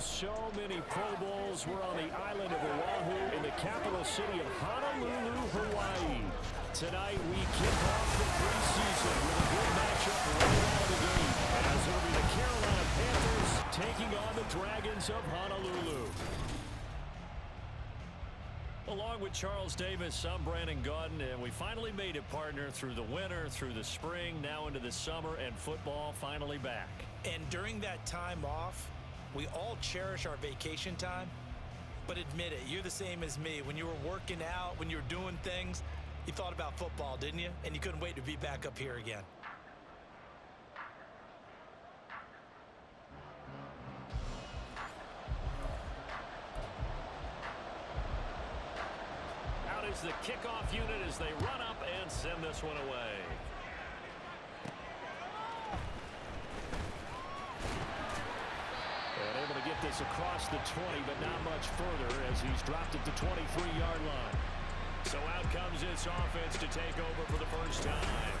So many Pro Bowls. We're on the island of Oahu in the capital city of Honolulu, Hawaii. Tonight we kick off the preseason with a good matchup right out of the gate. As it'll be the Carolina Panthers taking on the Dragons of Honolulu. Along with Charles Davis, I'm Brandon Gaudin, and we finally made it, partner, through the winter, through the spring, now into the summer, and football finally back. And during that time off, we all cherish our vacation time, but admit it, you're the same as me. When you were working out, when you were doing things, you thought about football, didn't you? And you couldn't wait to be back up here again. Out is the kickoff unit as they run up and send this one away. And able to get this across the 20, but not much further as he's dropped it to 23-yard line. So out comes this offense to take over for the first time.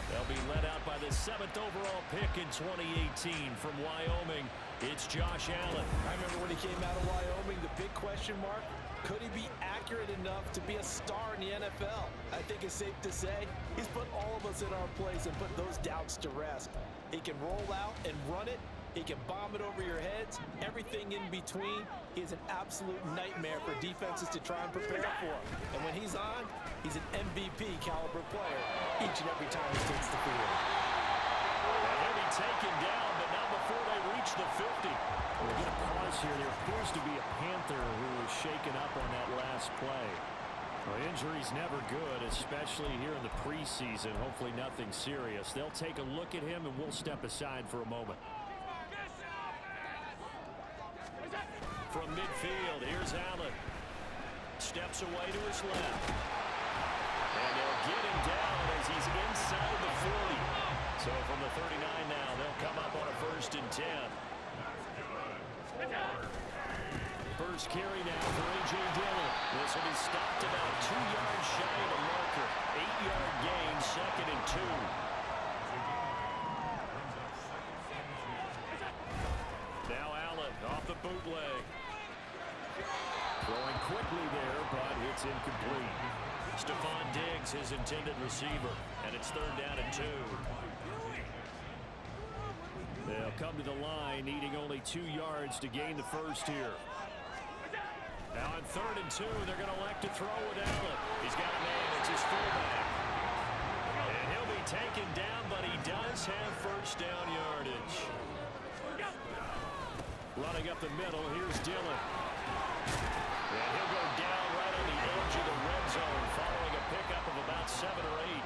They'll be led out by the 7th overall pick in 2018 from Wyoming. It's Josh Allen. I remember when he came out of Wyoming, the big question mark, could he be accurate enough to be a star in the NFL? I think it's safe to say he's put all of us in our place and put those doubts to rest. He can roll out and run it. He can bomb it over your heads. Everything in between. He's an absolute nightmare for defenses to try and prepare for. And when he's on, he's an MVP caliber player each and every time he takes the field. And he'll be taken down, but not before they reach the 50. We'll get a pause here. There appears to be a Panther who was shaken up on that last play. Well, injury's never good, especially here in the preseason. Hopefully nothing serious. They'll take a look at him, and we'll step aside for a moment. From midfield, here's Allen. Steps away to his left. And they'll get him down as he's inside the 40. So from the 39 now, they'll come up on a 1st and 10. First carry now for A.J. Dillon. This will be stopped about 2 yards shy of the marker. 8-yard gain, 2nd and 2. Now Allen off the bootleg. Throwing quickly there, but it's incomplete. Stephon Diggs, his intended receiver, and it's 3rd down and 2. They'll come to the line, needing only 2 yards to gain the first here. Now on 3rd and 2, they're going to elect to throw with Allen. He's got a man, it's his fullback. And he'll be taken down, but he does have 1st down yardage. Running up the middle, here's Dillon. And he'll go down right on the edge of the red zone, following a pickup of about 7 or 8.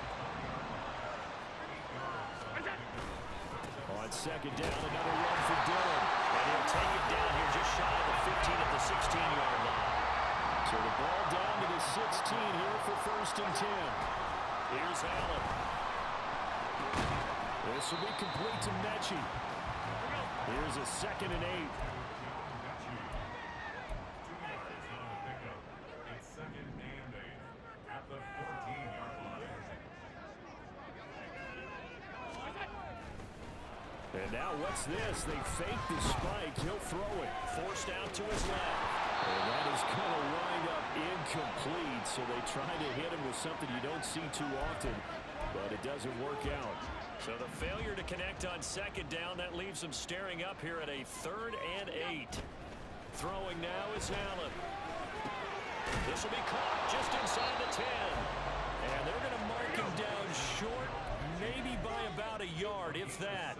On 2nd down, another run for Dillon. And he'll take it down here just shy of the 15 at the 16-yard line. So the ball down to the 16 here for 1st and 10. Here's Allen. This will be complete to Mechie. Here's a 2nd and 8. And now what's this? They fake the spike. He'll throw it. Forced out to his left. And that is going to wind up incomplete. So they try to hit him with something you don't see too often, but it doesn't work out. So the failure to connect on 2nd down, that leaves them staring up here at a 3rd and 8. Throwing now is Allen. This will be caught just inside the 10. And they're going to mark him down short, maybe by about a yard, if that.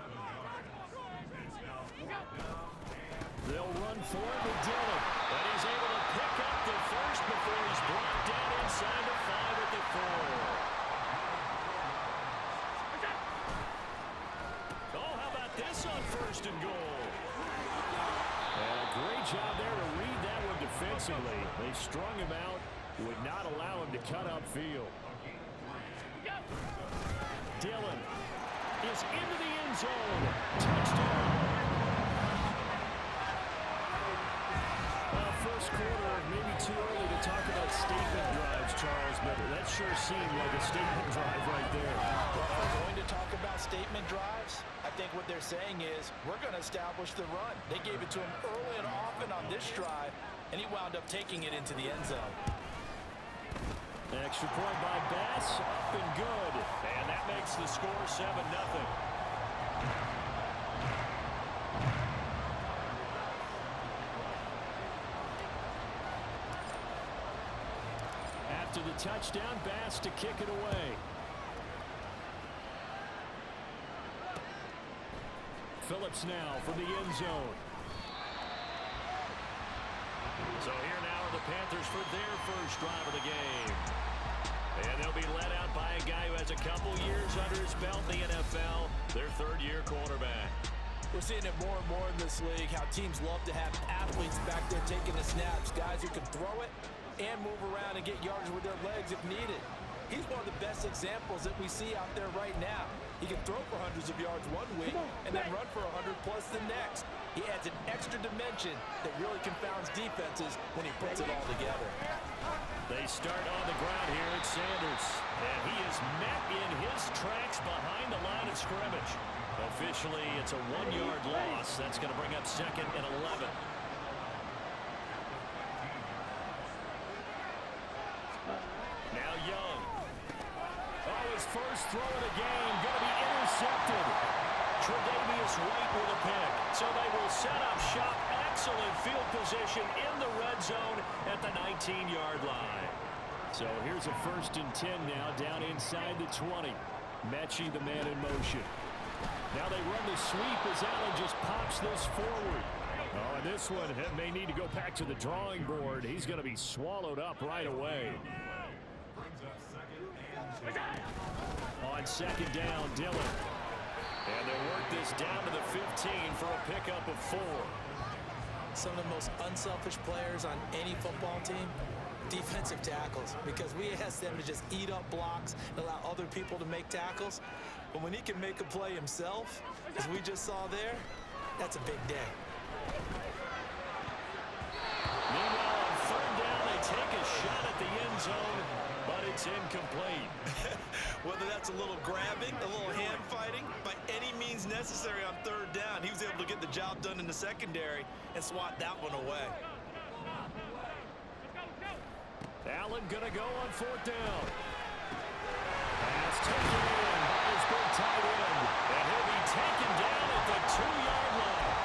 They'll run for it with Dillon. But he's able to pick up the 1st before he's brought down inside the 5 at the 4. Oh, how about this on 1st and goal? And a great job there to read that one defensively. They strung him out, would not allow him to cut upfield. Dillon is into the end zone. Touchdown. First quarter, maybe too early to talk about statement drives. Charles, but that sure seemed like a statement drive right there. Well, if we're going to talk about statement drives, I think what they're saying is we're going to establish the run. They gave it to him early and often on this drive, and he wound up taking it into the end zone. Extra point by Bass, up and good. And that makes the score 7-0. After the touchdown, Bass to kick it away. Phillips now from the end zone. So here now are the Panthers for their first drive of the game. And they'll be led out by a guy who has a couple years under his belt in the NFL, their third-year quarterback. We're seeing it more and more in this league, how teams love to have athletes back there taking the snaps, guys who can throw it and move around and get yards with their legs if needed. He's one of the best examples that we see out there right now. He can throw for hundreds of yards one week and then run for 100 plus the next. He adds an extra dimension that really confounds defenses when he puts it all together. They start on the ground here at Sanders. And he is met in his tracks behind the line of scrimmage. Officially, it's a 1-yard loss. That's going to bring up 2nd and 11. Now Young. Oh, his first throw of the game going to be intercepted. Tre'Davious White with a pick. So they will set up shop. Excellent field position in the red zone at the 19-yard line. So here's a 1st and 10 now down inside the 20. Mechie the man in motion. Now they run the sweep as Allen just pops this forward. Oh, and this one may need to go back to the drawing board. He's going to be swallowed up right away. On 2nd down, Dillon. And they work this down to the 15 for a pickup of 4. Some of the most unselfish players on any football team, defensive tackles, because we ask them to just eat up blocks and allow other people to make tackles. But when he can make a play himself, as we just saw there, that's a big day. Meanwhile, on 3rd down, they take a shot at the end zone, but it's incomplete. Whether that's a little grabbing, a little hand fighting, by any means necessary on 3rd down, he was able to get the job done in the secondary and swat that one away. Allen going to go on 4th down. Pass taken in by his big tight end. And he'll be taken down at the 2-yard line.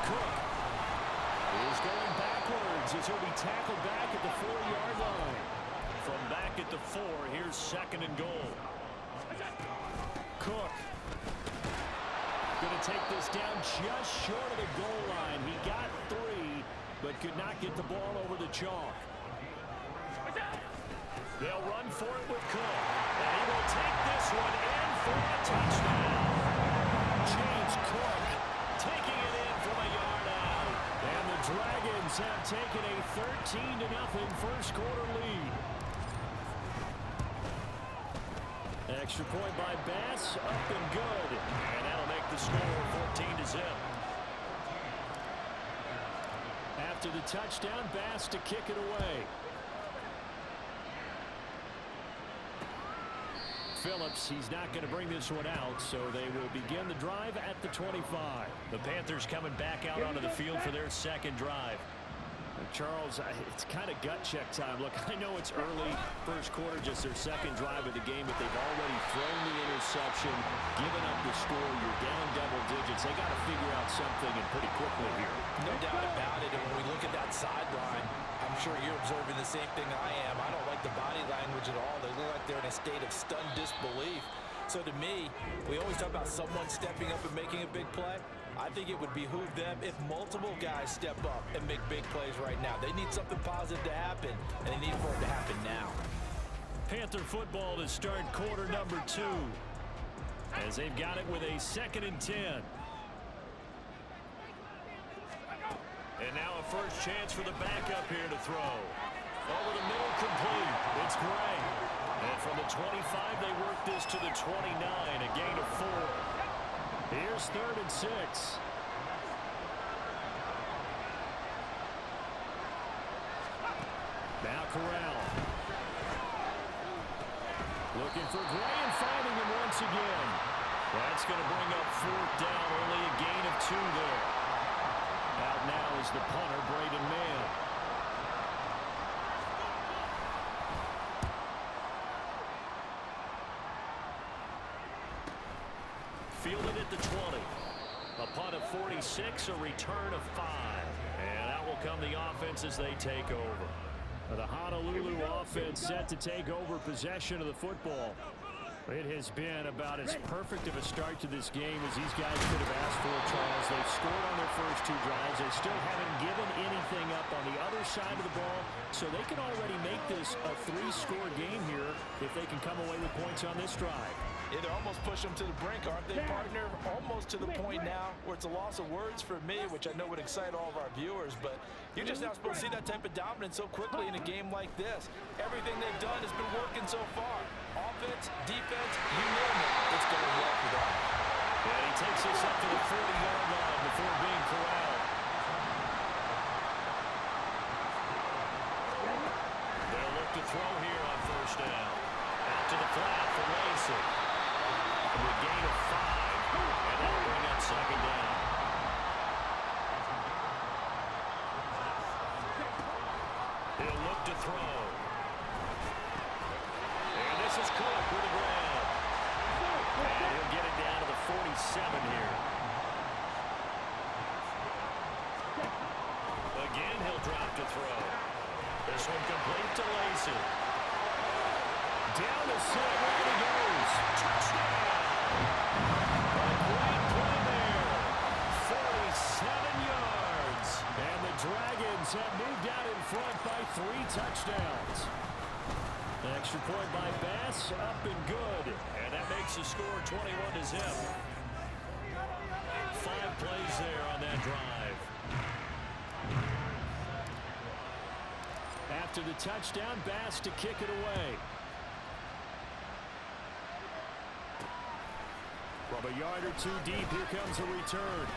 Cook is going backwards as he'll be tackled back at the 4-yard line. From back at the 4, here's 2nd and goal. Cook going to take this down just short of the goal line. He got 3, but could not get the ball over the chalk. They'll run for it with Cook. And he will take this one in for a touchdown. James Cook Taking it in from a yard out. and the Dragons have taken a 13-0 first quarter lead. Extra point by Bass, up and good. And that'll make the score 14-0. After the touchdown, Bass to kick it away. Phillips, he's not going to bring this one out, so they will begin the drive at the 25. The Panthers coming back out onto the field for their 2nd drive. Charles, it's kind of gut check time. Look, I know it's early, first quarter, just their 2nd drive of the game, but they've already thrown the interception, given up the score. You're down double digits. They got to figure out something, and pretty quickly here. No doubt about it. And when we look at that sideline, I'm sure you're observing the same thing I am. I don't like the body language at all. They look like they're in a state of stunned disbelief. So to me, we always talk about someone stepping up and making a big play. I think it would behoove them if multiple guys step up and make big plays right now. They need something positive to happen, and they need for it to happen now. Panther football to start quarter number 2. As they've got it with a 2nd and 10. And now a first chance for the backup here to throw. Over the middle, complete. It's Gray. And from the 25, they work this to the 29, a gain of 4. Here's 3rd and 6. Corral. Looking for Gray and finding him once again. That's going to bring up 4th down, only a gain of 2 there. Out now is the punter, Braden Mann. Fielded at the 20. A punt of 46, a return of 5. And out will come the offense as they take over. The Honolulu offense set to take over possession of the football. It has been about as perfect of a start to this game as these guys could have asked for, Charles. They've scored on their first 2 drives. They still haven't given anything up on the other side of the ball, so they can already make this a 3-score game here if they can come away with points on this drive. Yeah, they're almost pushing them to the brink, aren't they, partner? Almost to the point now where it's a loss of words for me, which I know would excite all of our viewers, but you're just not supposed to see that type of dominance so quickly in a game like this. Everything they've done has been working so far. Offense, defense, you name it. It's going well for them. And he takes us up to the 40-yard line before being corralled. They'll look to throw here on 1st down. Out to the flat for Lacy. A gain of 5, and that'll bring up 2nd down. He'll look to throw. And this is Cook with the grab. And he'll get it down to the 47 here. Again, he'll drop to throw. This one complete to Lacy. Down the sideline he goes. Touchdown! A great play there. 47 yards. And the Dragons have moved out in front by 3 touchdowns. An extra point by Bass, up and good. And that makes the score 21-0. 5 plays there on that drive. After the touchdown, Bass to kick it away. From a yard or 2 deep, here comes a return.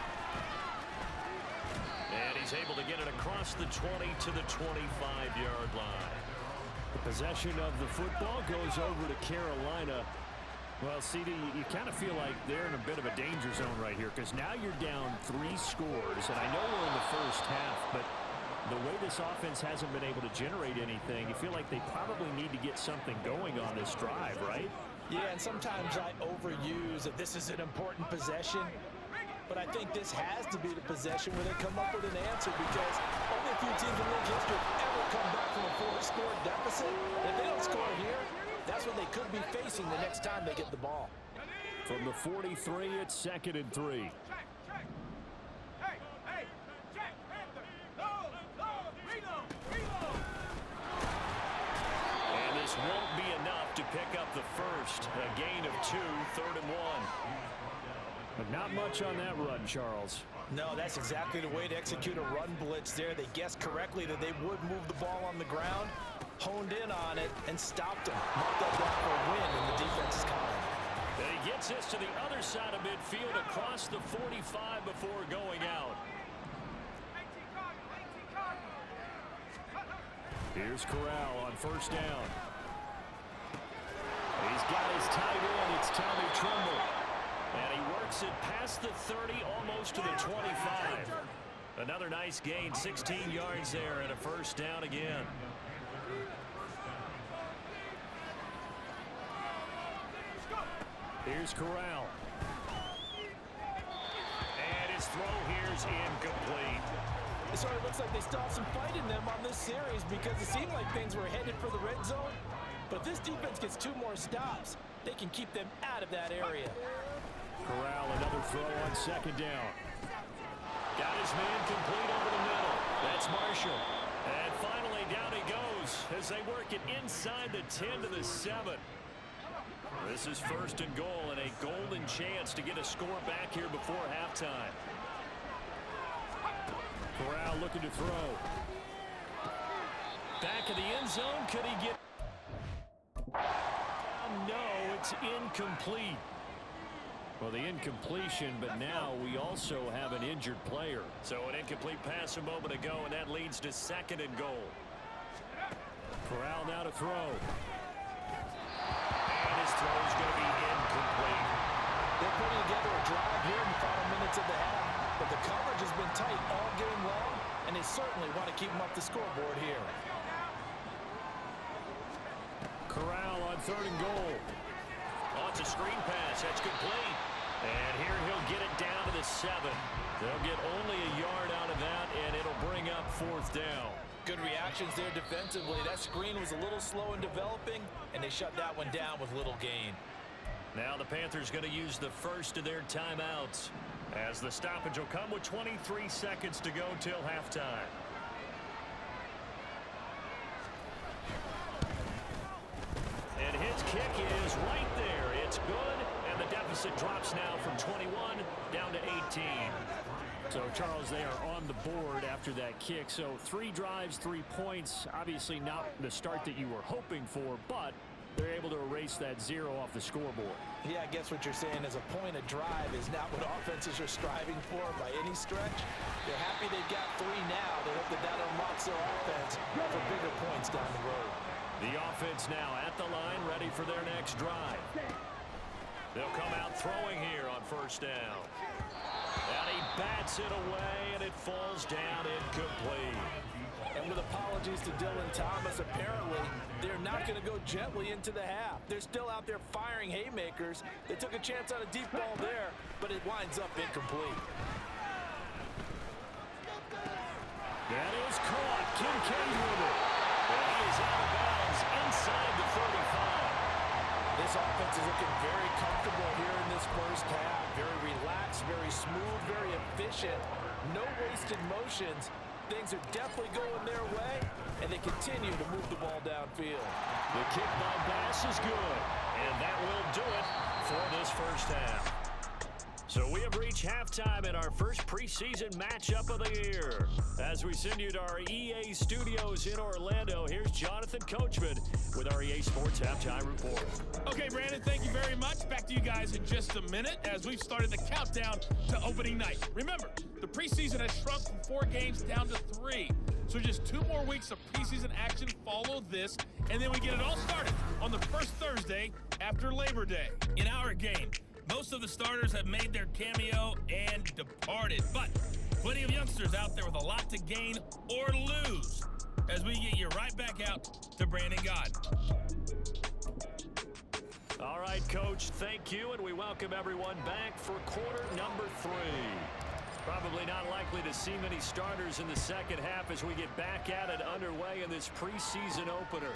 And he's able to get it across the 20 to the 25-yard line. The possession of the football goes over to Carolina. Well, CD, you kind of feel like they're in a bit of a danger zone right here because now you're down 3 scores, and I know we're in the first half, but the way this offense hasn't been able to generate anything, you feel like they probably need to get something going on this drive, right? Yeah, and sometimes I overuse that this is an important possession, but I think this has to be the possession where they come up with an answer because only a few teams in league history have ever come back from a 4-score deficit. If they don't score here, that's what they could be facing the next time they get the ball. From the 43, it's 2nd and 3. And this won't be enough to pick up the first. A gain of 2, 3rd and 1. But not much on that run, Charles. No, that's exactly the way to execute a run blitz there. They guessed correctly that they would move the ball on the ground, honed in on it, and stopped them. Marked that down for a win in the defense's column. And he gets this to the other side of midfield across the 45 before going out. Here's Corral on 1st down. He's got his tight end. It's Tommy Tremble. And he works it past the 30, almost to the 25. Another nice gain, 16 yards there, and a 1st down again. Here's Corral. And his throw here's incomplete. It sort of looks like they still have some fight in them on this series because it seemed like things were headed for the red zone. But this defense gets 2 more stops. They can keep them out of that area. Corral, another throw on 2nd down. Got his man complete over the middle. That's Marshall. And finally down he goes as they work it inside the 10 to the 7. This is 1st and goal and a golden chance to get a score back here before halftime. Corral looking to throw. Back of the end zone. Could he get... No, it's incomplete. Well, the incompletion, but now we also have an injured player. So an incomplete pass a moment ago, and that leads to 2nd and goal. Corral now to throw. And his throw is going to be incomplete. They're putting together a drive here in the final minutes of the half, but the coverage has been tight all game long, and they certainly want to keep them up the scoreboard here. Corral on 3rd and goal. Oh, it's a screen pass. That's complete. And here he'll get it down to the 7. They'll get only a yard out of that, and it'll bring up 4th down. Good reactions there defensively. That screen was a little slow in developing, and they shut that one down with little gain. Now the Panthers going to use the first of their timeouts, as the stoppage will come with 23 seconds to go till halftime. And his kick is right there. It's good, and the deficit drops now from 21 down to 18. So, Charles, they are on the board after that kick. So 3 drives, 3 points. Obviously not the start that you were hoping for, but they're able to erase that 0 off the scoreboard. Yeah, I guess what you're saying is a point of drive is not what offenses are striving for by any stretch. They're happy they've got 3 now. They hope that that unlocks their offense for bigger points down the road. The offense now at the line, ready for their next drive. They'll come out throwing here on 1st down. And he bats it away, and it falls down incomplete. And with apologies to Dylan Thomas, apparently they're not going to go gently into the half. They're still out there firing haymakers. They took a chance on a deep ball there, but it winds up incomplete. That is caught. Kincaid with it. And he is out of bounds inside the 35. This offense is looking very comfortable here in this first half. Very relaxed, very smooth, very efficient. No wasted motions. Things are definitely going their way, and they continue to move the ball downfield. The kick by Bass is good, and that will do it for this first half. So we have reached halftime in our first preseason matchup of the year. As we send you to our EA studios in Orlando, here's Jonathan Coachman with our EA Sports Halftime Report. Okay, Brandon, thank you very much. Back to you guys in just a minute as we've started the countdown to opening night. Remember, the preseason has shrunk from 4 games down to 3. So just 2 more weeks of preseason action follow this, and then we get it all started on the first Thursday after Labor Day. In our game, most of the starters have made their cameo and departed, but plenty of youngsters out there with a lot to gain or lose as we get you right back out to Brandon Gaudin. All right, Coach, thank you, and we welcome everyone back for quarter number 3. Probably not likely to see many starters in the second half as we get back at it underway in this preseason opener.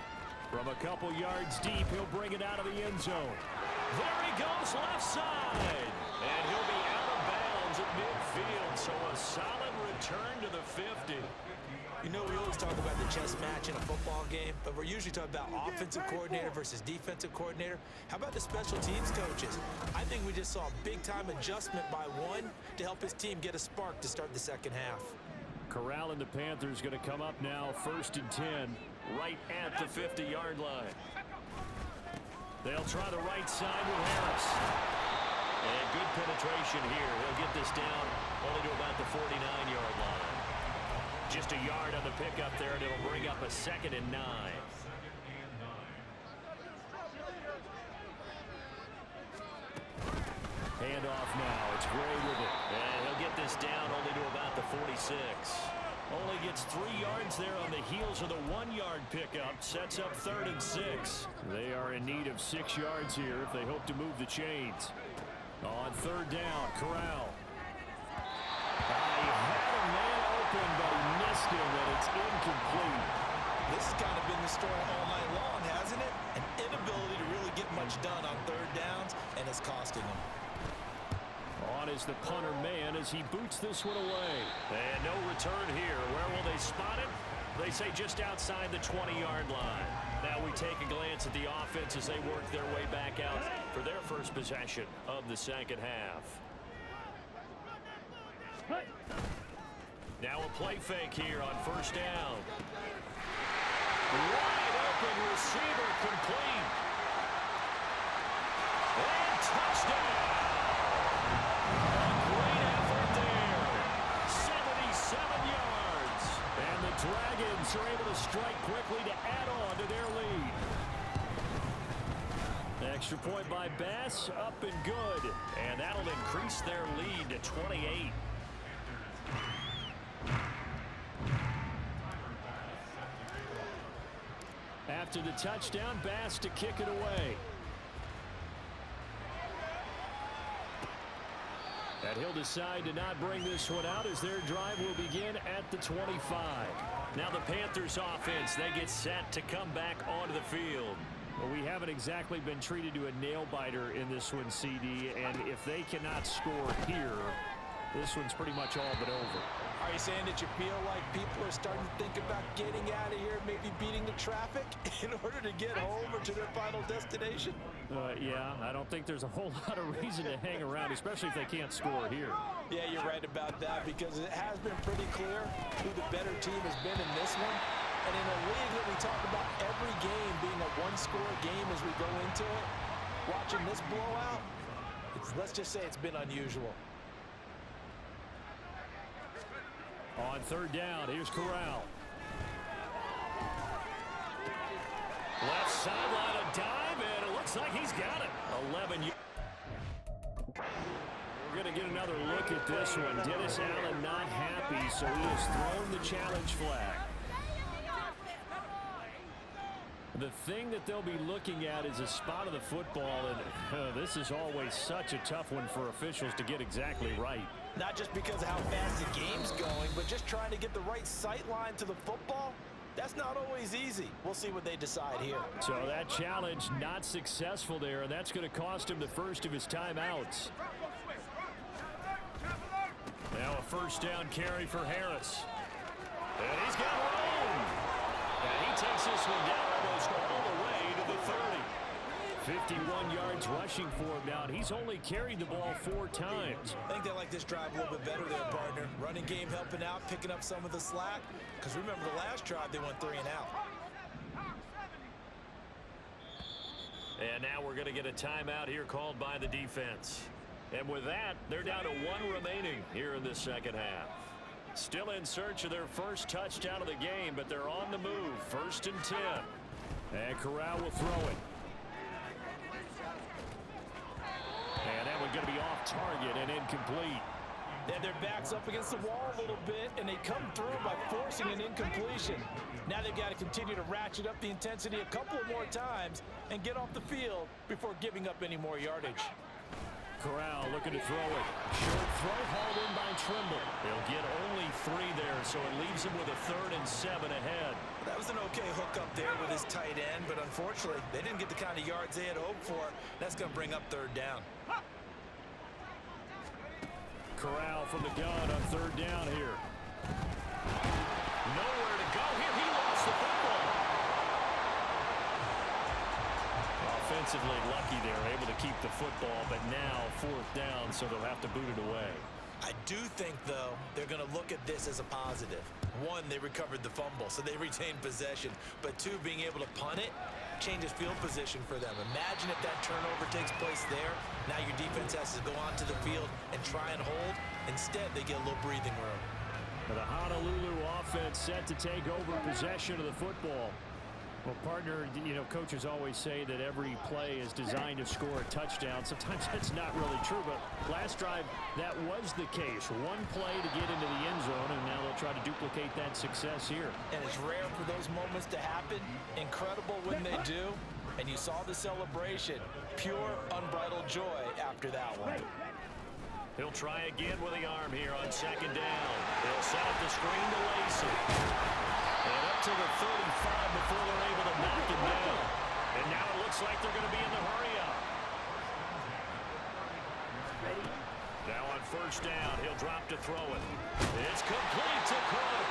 From a couple yards deep, he'll bring it out of the end zone. There he goes, left side. And he'll be out of bounds at midfield, so a solid return to the 50. You know, we always talk about the chess match in a football game, but we're usually talking about offensive coordinator versus defensive coordinator. How about the special teams coaches? I think we just saw a big-time adjustment by one to help his team get a spark to start the second half. Corral and the Panthers going to come up now, 1st and 10. Right at the 50-yard line. They'll try the right side with Harris. And good penetration here. He'll get this down only to about the 49-yard line. Just a yard on the pickup there, and it'll bring up a 2nd and 9. Handoff now. It's Gray with it. And he'll get this down only to about the 46. Only gets 3 yards there on the heels of the 1-yard pickup. Sets up 3rd and 6. They are in need of 6 yards here if they hope to move the chains. On 3rd down, Corral. He had a man open, but he missed him, and it's incomplete. This has kind of been the story all night long, hasn't it? An inability to really get much done on 3rd downs, and it's costing them. On is the punter man as he boots this one away. And no return here. Where will they spot it? They say just outside the 20-yard line. Now we take a glance at the offense as they work their way back out for their first possession of the second half. Now a play fake here on 1st down. Wide open receiver complete. And touchdown. A great effort there. 77 yards. And the Dragons are able to strike quickly to add on to their lead. Extra point by Bass, up and good. And that'll increase their lead to 28. After the touchdown, Bass to kick it away. And he'll decide to not bring this one out as their drive will begin at the 25. Now the Panthers offense, they get set to come back onto the field. Well, we haven't exactly been treated to a nail-biter in this one, CD, and if they cannot score here, this one's pretty much all but over. Are you saying that you feel like people are starting to think about getting out of here, maybe beating the traffic in order to get home or to their final destination? Yeah, I don't think there's a whole lot of reason to hang around, especially if they can't score here. Yeah, you're right about that because it has been pretty clear who the better team has been in this one. And in a league that we talk about every game being a one-score game as we go into it, watching this blowout, let's just say it's been unusual. On third down, here's Corral. Left sideline, a dive, and it looks like he's got it. 11 yards. We're going to get another look at this one. Dennis Allen not happy, so he has thrown the challenge flag. The thing that they'll be looking at is a spot of the football, and this is always such a tough one for officials to get exactly right. Not just because of how fast the game's going, but just trying to get the right sight line to the football. That's not always easy. We'll see what they decide here. So that challenge not successful there, and that's going to cost him the first of his timeouts. Now a first down carry for Harris. And he's got room. And he takes this one down almost all the way to the 30. 51 yards rushing for him now, and he's only carried the ball 4 times. I think they like this drive a little bit better there, partner. Running game helping out, picking up some of the slack. Because remember, the last drive, they went 3 and out. And now we're going to get a timeout here called by the defense. And with that, they're down to 1 remaining here in this second half. Still in search of their first touchdown of the game, but they're on the move. 1st and 10. And Corral will throw it. And that one's going to be off target and incomplete. Yeah, their back's up against the wall a little bit, and they come through by forcing an incompletion. Now they've got to continue to ratchet up the intensity a couple more times and get off the field before giving up any more yardage. Corral looking to throw it. Short throw hauled in by Trimble. They'll get only 3 there, so it leaves him with a 3rd and 7 ahead. That was an okay hook up there with his tight end, but unfortunately, they didn't get the kind of yards they had hoped for. That's going to bring up 3rd down. Corral from the gun on 3rd down here. Nowhere to go here. He lost the football. Offensively lucky they're able to keep the football, but now 4th down, so they'll have to boot it away. I do think, though, they're going to look at this as a positive. 1, they recovered the fumble, so they retained possession. But 2, being able to punt it changes field position for them. Imagine if that turnover takes place there. Now your defense has to go onto the field and try and hold. Instead, they get a little breathing room. The Honolulu offense set to take over possession of the football. Well, partner, you know, coaches always say that every play is designed to score a touchdown. Sometimes that's not really true, but last drive, that was the case. 1 play to get into the end zone, and now they'll try to duplicate that success here. And it's rare for those moments to happen. Incredible when they do. And you saw the celebration. Pure, unbridled joy after that one. He'll try again with the arm here on 2nd down. He'll set up the screen to Lacy. And up to the 35 before they're able to knock him down. And now it looks like they're going to be in the hurry-up. Now on 1st down, he'll drop to throw it. It's complete to Cook.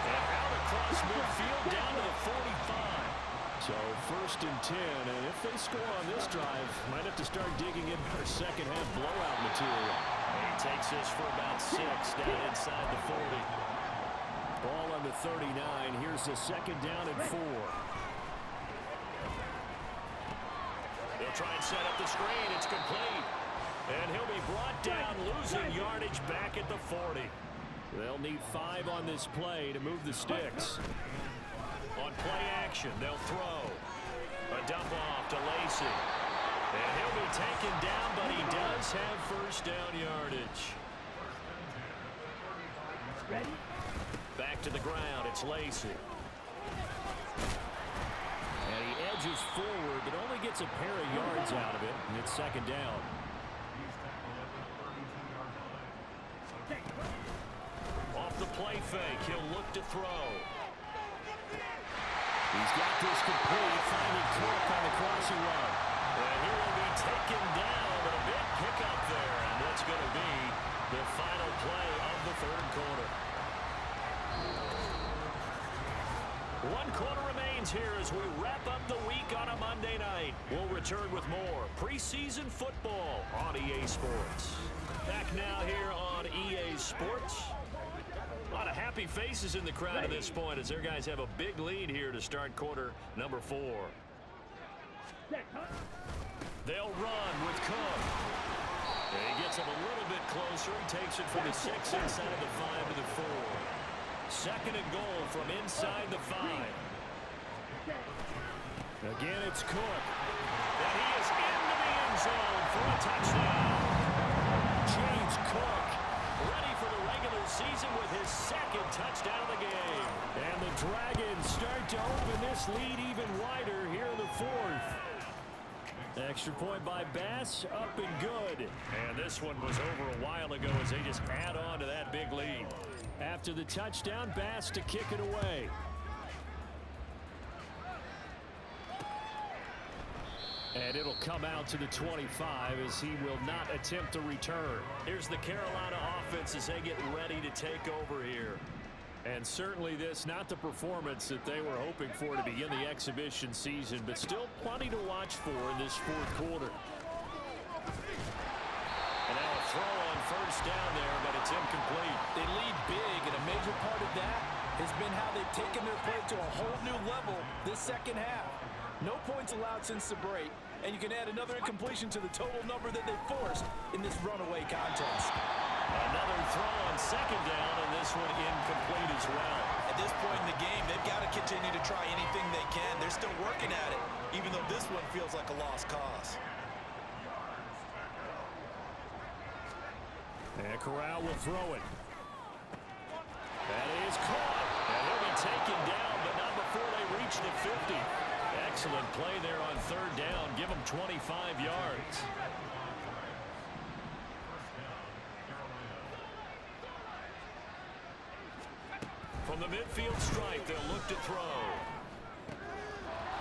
And out across midfield down to the 45. So 1st and 10, and if they score on this drive, might have to start digging in our second half blowout material. He takes this for about 6 down inside the 40. Ball on the 39. Here's the 2nd down and 4. He'll try and set up the screen. It's complete. And he'll be brought down, losing yardage back at the 40. They'll need 5 on this play to move the sticks. On play action, they'll throw. A dump off to Lacy. And he'll be taken down, but he does have first down yardage. Back to the ground, it's Lacy. And he edges forward, but only gets a pair of yards out of it, and it's second down. Off the play fake, he'll look to throw. He's got this complete, finding Cook on the crossing route. And he will be taken down, but a big pickup there. And that's going to be the final play of the third quarter. 1 quarter remains here as we wrap up the week on a Monday night. We'll return with more preseason football on EA Sports. Back now here on EA Sports. A lot of happy faces in the crowd at this point as their guys have a big lead here to start quarter number 4. They'll run with Cook. And he gets him a little bit closer. He takes it from the 6 inside the 5 to the 4. Second and goal from inside the 5. Again, it's Cook. And he is into the end zone for a touchdown. James Cook, Ready for the regular season with his second touchdown of the game. and the Dragons start to open this lead even wider here in the 4th. Extra point by Bass, up and good. And this one was over a while ago as they just add on to that big lead. After the touchdown, Bass to kick it away. And it'll come out to the 25 as he will not attempt to return. Here's the Carolina offense as they get ready to take over here. And certainly this, not the performance that they were hoping for to begin the exhibition season, but still plenty to watch for in this 4th quarter. And now a throw on first down there, but it's incomplete. They lead big, and a major part of that has been how they've taken their play to a whole new level this second half. No points allowed since the break, and you can add another incompletion to the total number that they forced in this runaway contest. Another throw on second down, and this one incomplete as well. At this point in the game, they've got to continue to try anything they can. They're still working at it, even though this one feels like a lost cause. And Corral will throw it. That is caught, and he'll be taken down, but not before they reach the 50. Excellent play there on third down. Give them 25 yards. From the midfield stripe, they'll look to throw.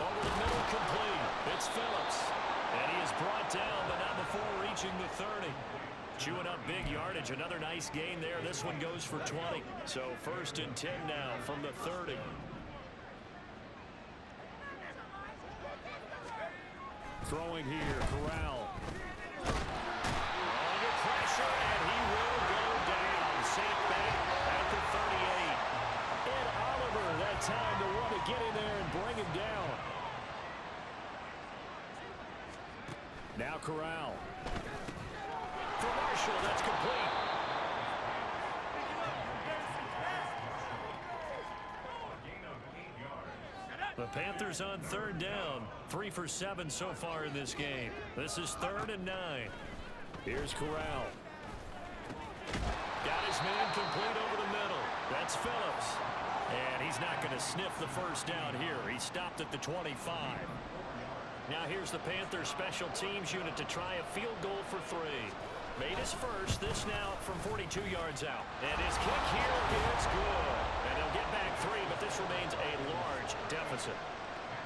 Over the middle, complete. It's Phillips. And he is brought down, but not before reaching the 30. Chewing up big yardage. Another nice gain there. This one goes for 20. So 1st and 10 now from the 30. Throwing here, Corral. Under pressure, and he will go down. Safe back at the 38. Ed Oliver, that time to want to get in there and bring him down. Now Corral. For Marshall, that's complete. The Panthers on third down. 3 for 7 so far in this game. This is 3rd and 9. Here's Corral. Got his man complete over the middle. That's Phillips. And he's not going to sniff the first down here. He stopped at the 25. Now here's the Panthers special teams unit to try a field goal for 3. Made his first. This now from 42 yards out. And his kick here is good. And they'll get back 3, but this remains a large deficit.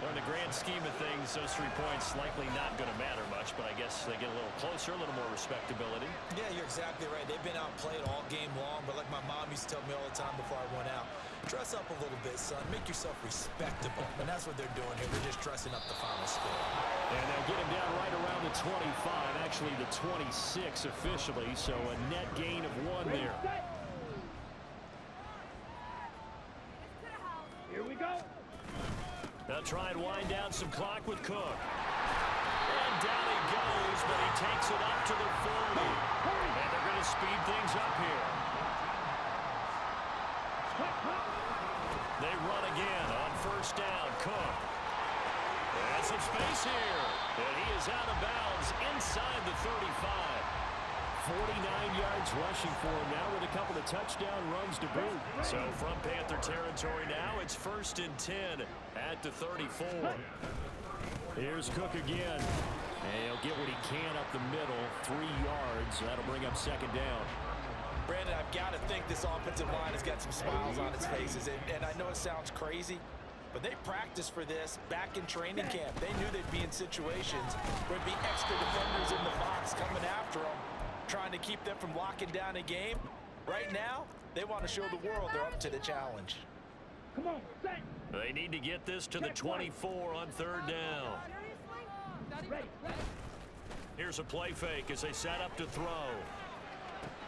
In the grand scheme of things, those 3 points likely not going to matter much, but I guess they get a little closer, a little more respectability. Yeah, you're exactly right. They've been outplayed all game long, but like my mom used to tell me all the time before I went out, dress up a little bit, son. Make yourself respectable. And that's what they're doing here. They're just dressing up the final score. And they'll get him down right around the 25, actually the 26 officially, so a net gain of 1 there. Here we go. They'll try and wind down some clock with Cook. And down he goes, but he takes it up to the 40. And they're going to speed things up here. They run again on first down. Cook. Has some space here. And he is out of bounds inside the 35. 49 yards rushing for him now with a couple of touchdown runs to boot. So from Panther territory now, it's 1st and 10 at the 34. Here's Cook again. And he'll get what he can up the middle, 3 yards. That'll bring up 2nd down. Brandon, I've got to think this offensive line has got some smiles on its faces. And I know it sounds crazy, but they practiced for this back in training camp. They knew they'd be in situations where there'd be extra defenders in the box coming after them, trying to keep them from locking down a game. Right now, they want to show the world they're up to the challenge. Come on, set. They need to get this to the 24 on 3rd down. Ready. Here's a play fake as they set up to throw.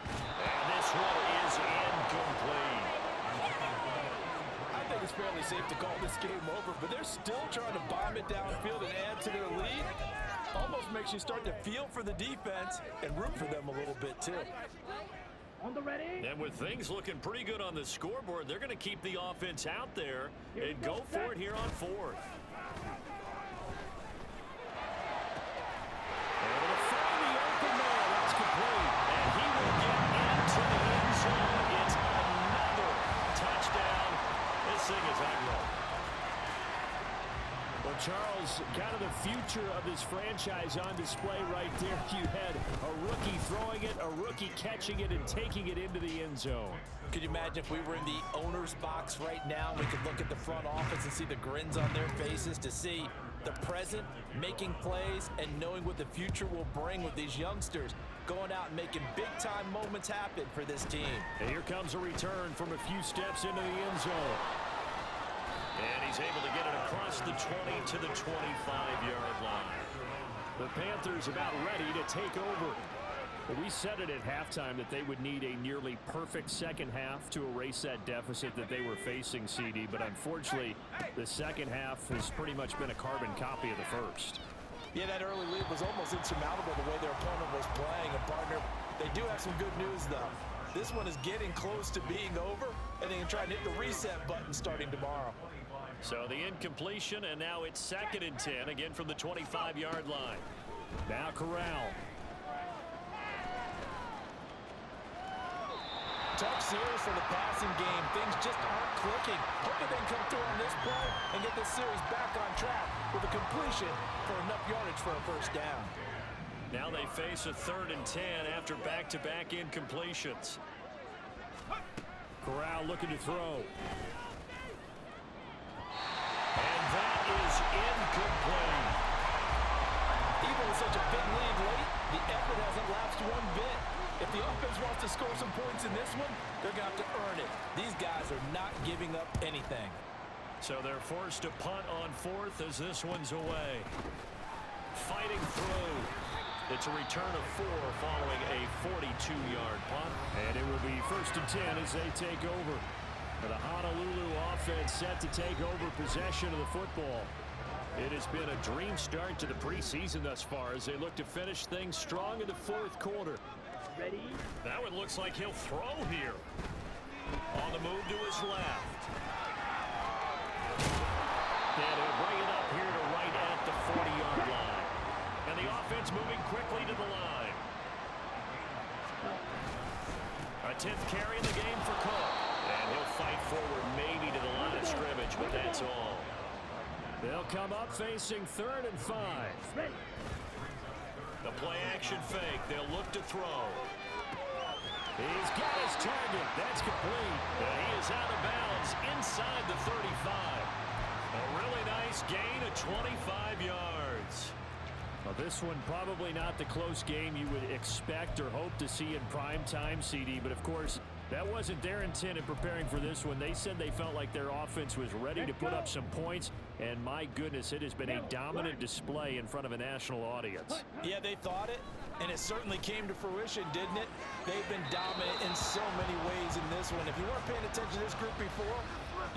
And this one is incomplete. I think it's fairly safe to call this game over, but they're still trying to bomb it downfield and add to their lead. Almost makes you start to feel for the defense and root for them a little bit, too. On the ready. And with things looking pretty good on the scoreboard, they're going to keep the offense out there and go for it here on 4th. Able to find the open man. That's complete. And he will get into the end zone. It's another touchdown. This thing is ugly. Well, Charles, kind of the future of this franchise on display right there. You had a rookie throwing it, a rookie catching it, and taking it into the end zone. Could you imagine if we were in the owner's box right now, we could look at the front office and see the grins on their faces, to see the present making plays and knowing what the future will bring with these youngsters going out and making big-time moments happen for this team. And here comes a return from a few steps into the end zone. And he's able to get it across the 20 to the 25-yard line. The Panthers about ready to take over. Well, we said it at halftime that they would need a nearly perfect second half to erase that deficit that they were facing, CD. But unfortunately, the second half has pretty much been a carbon copy of the first. Yeah, that early lead was almost insurmountable the way their opponent was playing. And, partner, they do have some good news, though. This one is getting close to being over, and they can try and hit the reset button starting tomorrow. So the incompletion, and now it's 2nd and 10, again from the 25-yard line. Now Corral. Tough series for the passing game. Things just aren't clicking. Hoping they can come through on this play and get this series back on track with a completion for enough yardage for a first down. Now they face a 3rd and 10 after back-to-back incompletions. Corral looking to throw. And that is incomplete. Even with such a big lead late, the effort hasn't lapsed one bit. If the offense wants to score some points in this one, they're going to have to earn it. These guys are not giving up anything. So they're forced to punt on 4th as this one's away. Fighting through. It's a return of 4 following a 42-yard punt. And it will be 1st and 10 as they take over. The Honolulu offense set to take over possession of the football. It has been a dream start to the preseason thus far as they look to finish things strong in the 4th quarter. Ready. That one looks like he'll throw here. On the move to his left. And he'll bring it up here to right at the 40-yard line. And the offense moving quickly to the line. A 10th carry in the game for Cook. And he'll fight forward maybe to the line of scrimmage, but that's all. They'll come up facing 3rd and 5. Ready. The play action fake. They'll look to throw. He's got his target. That's complete. And he is out of bounds inside the 35. A really nice gain of 25 yards. Well, this one probably not the close game you would expect or hope to see in prime time, CD. But, of course, that wasn't their intent in preparing for this one. They said they felt like their offense was ready to put up some points. And, my goodness, it has been a dominant display in front of a national audience. Yeah, they thought it, and it certainly came to fruition, didn't it? They've been dominant in so many ways in this one. If you weren't paying attention to this group before,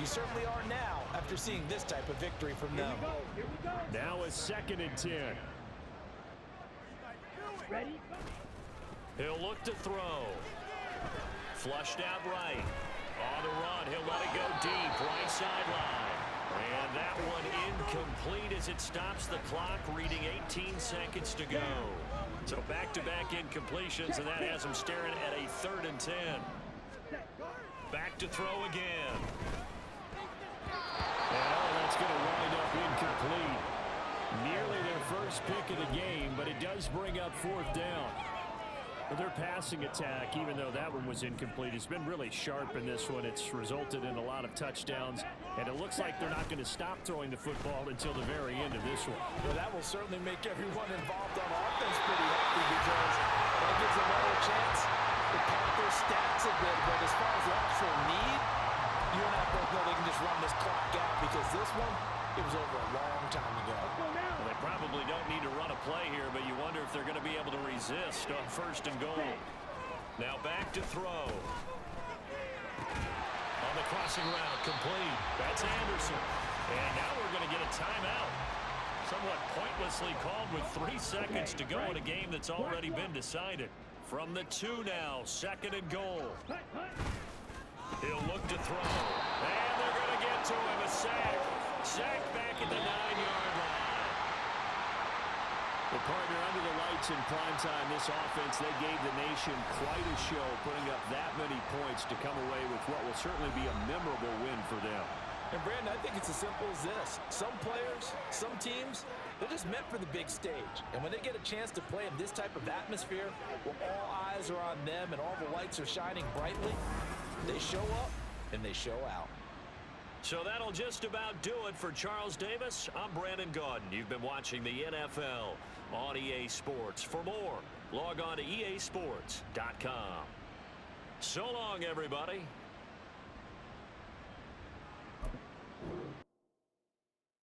you certainly are now after seeing this type of victory from them. Here we go. Now a 2nd and 10. Ready. He'll look to throw. Flushed out right. On the run, he'll let it go deep, right sideline. And that one incomplete as it stops the clock, reading 18 seconds to go. So back-to-back incompletions, and that has him staring at a 3rd and 10. Back to throw again. Well, that's going to wind up incomplete. Nearly their first pick of the game, but it does bring up 4th down. Well, their passing attack, even though that one was incomplete, has been really sharp in this one. It's resulted in a lot of touchdowns, and it looks like they're not going to stop throwing the football until the very end of this one. Well, that will certainly make everyone involved on offense pretty happy because that gives them another chance to pad their stats a bit. But as far as the actual need, you and I both know they can just run this clock out because this one, it was over a long time ago. Well, they probably don't need to run a play here, but you wonder if they're going to be able to resist on 1st and goal. Now back to throw. On the crossing route, complete. That's Anderson. And now we're going to get a timeout. Somewhat pointlessly called with 3 seconds to go in a game that's already been decided. From the 2 now, 2nd and goal. He'll look to throw. And they're going to get to him. A sack. Sack back at the 9-yard line. The partner under the lights in primetime, this offense, they gave the nation quite a show, putting up that many points to come away with what will certainly be a memorable win for them. And Brandon, I think it's as simple as this. Some players, some teams, they're just meant for the big stage. And when they get a chance to play in this type of atmosphere, where all eyes are on them and all the lights are shining brightly, they show up and they show out. So that'll just about do it for Charles Davis. I'm Brandon Gaudin. You've been watching the NFL on EA Sports. For more, log on to easports.com. So long, everybody.